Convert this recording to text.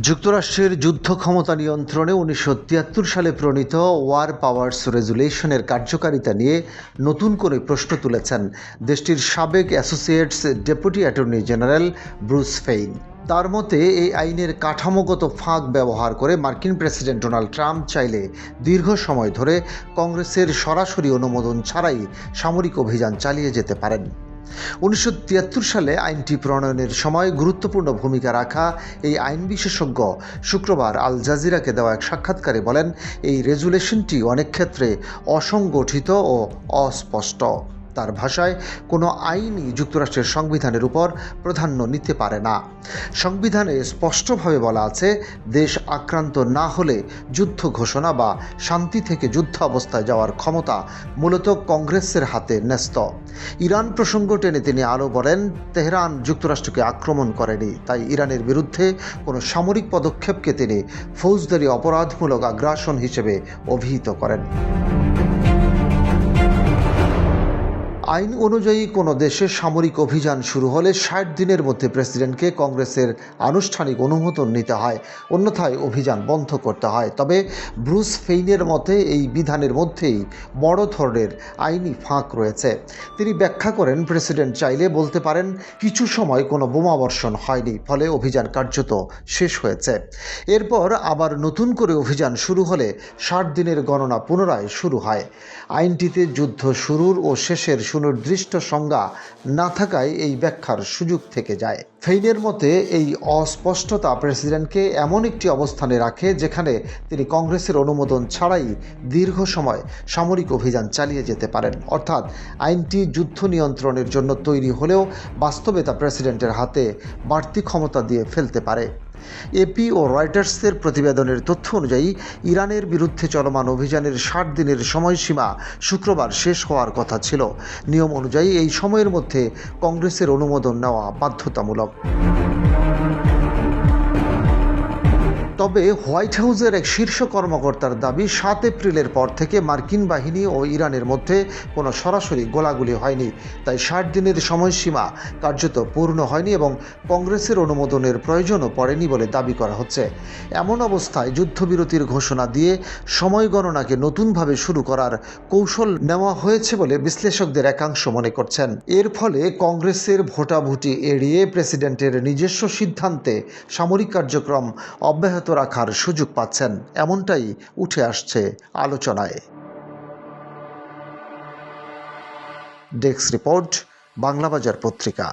যুক্তরাষ্ট্রের যুদ্ধ ক্ষমতা নিয়ন্ত্রণে ১৯৭৩ সালে প্রণীত ওয়ার পাওয়ার্স রেজুলেশনের কার্যকারিতা নিয়ে নতুন করে প্রশ্ন তুলেছেন দেশটির সাবেক associates deputy attorney general Bruce Fein. তার মতে এই আইনের কাঠামোগত ফাঁক ব্যবহার করে মার্কিন প্রেসিডেন্ট ডোনাল্ড ট্রাম্প চাইলে দীর্ঘ সময় ধরে কংগ্রেসের সরাসরি অনুমোদন ছাড়াই সামরিক অভিযান চালিয়ে যেতে পারেন। ১৯৭৩ সালে আইনটি প্রণয়নের সময় গুরুত্বপূর্ণ ভূমিকা রাখা এই আইন বিশেষজ্ঞ শুক্রবার আল জাজিরাকে দেওয়া এক সাক্ষাৎকারে বলেন, এই রেজুলেশনটি অনেক ক্ষেত্রে অসংগঠিত ও অস্পষ্ট। তার ভাষায়, কোনো আইনই যুক্তরাষ্ট্রের সংবিধানের উপর প্রাধান্য নিতে পারে না। সংবিধানে স্পষ্টভাবে বলা আছে, দেশ আক্রান্ত না হলে যুদ্ধ ঘোষণা বা শান্তি থেকে যুদ্ধ অবস্থায় যাওয়ার ক্ষমতা মূলত কংগ্রেসের হাতে ন্যস্ত। ইরান প্রসঙ্গ টেনে তিনি আরও বলেন, তেহরান যুক্তরাষ্ট্রকে আক্রমণ করেনি, তাই ইরানের বিরুদ্ধে কোনো সামরিক পদক্ষেপকে তিনি ফৌজদারি অপরাধমূলক আগ্রাসন হিসেবে অভিহিত করেন। আইন অনুযায়ী কোনো দেশে সামরিক অভিযান শুরু হলে ৬০ দিনের মধ্যে প্রেসিডেন্টকে কংগ্রেসের আনুষ্ঠানিক অনুমোদন নিতে হয়, অন্যথায় অভিযান বন্ধ করতে হয়। তবে ব্রুস ফেইনের মতে এই বিধানের মধ্যেই বড় ধরনের আইনি ফাঁক রয়েছে। তিনি ব্যাখ্যা করেন, প্রেসিডেন্ট চাইলে বলতে পারেন কিছু সময় কোনো বোমাবর্ষণ হয়নি, ফলে অভিযান কার্যত শেষ হয়েছে। এরপর আবার নতুন করে অভিযান শুরু হলে ৬০ দিনের গণনা পুনরায় শুরু হয়। আইনটিতে যুদ্ধ শুরুর ও শেষের সুনির্দিষ্ট সংজ্ঞা না থাকায় এই ব্যাখ্যার সুযোগ থেকে যায়। ফেইনের মতে এই অস্পষ্টতা প্রেসিডেন্টকে এমন একটি অবস্থানে রাখে যেখানে তিনি কংগ্রেসের অনুমোদন ছাড়াই দীর্ঘ সময় সামরিক অভিযান চালিয়ে যেতে পারেন। অর্থাৎ আইনটি যুদ্ধ নিয়ন্ত্রণের জন্য তৈরি হলেও বাস্তবে তা প্রেসিডেন্টের হাতে বাড়তি ক্ষমতা দিয়ে ফেলতে পারে। এপি ও রয়টার্সের প্রতিবেদনের তথ্য অনুযায়ী ইরানের বিরুদ্ধে চলমান অভিযানের ৬০ দিনের সময়সীমা শুক্রবার শেষ হওয়ার কথা ছিল। নিয়ম অনুযায়ী এই সময়ের মধ্যে কংগ্রেসের অনুমোদন নেওয়া বাধ্যতামূলক। তবে হোয়াইট হাউসের এক শীর্ষ কর্মকর্তার দাবি, ৭ এপ্রিলের পর থেকে মার্কিন বাহিনী ও ইরানের মধ্যে কোনো সরাসরি গোলাগুলি হয়নি, তাই ৬০ দিনের সময়সীমা কার্যত পূর্ণ হয়নি এবং কংগ্রেসের অনুমোদনের প্রয়োজনও পড়েনি বলে দাবি করা হচ্ছে। এমন অবস্থায় যুদ্ধবিরতির ঘোষণা দিয়ে সময় গণনাকে নতুনভাবে শুরু করার কৌশল নেওয়া হয়েছে বলে বিশ্লেষকদের একাংশ মনে করছেন। এর ফলে কংগ্রেসের ভোটাভুটি এড়িয়ে প্রেসিডেন্টের নিজস্ব সিদ্ধান্তে সামরিক কার্যক্রম অব্যাহত রাখার সুযোগ পাচ্ছেন, এমনটাই উঠে আসছে আলোচনায়। ডেস্ক রিপোর্ট, বাংলাবাজার পত্রিকা।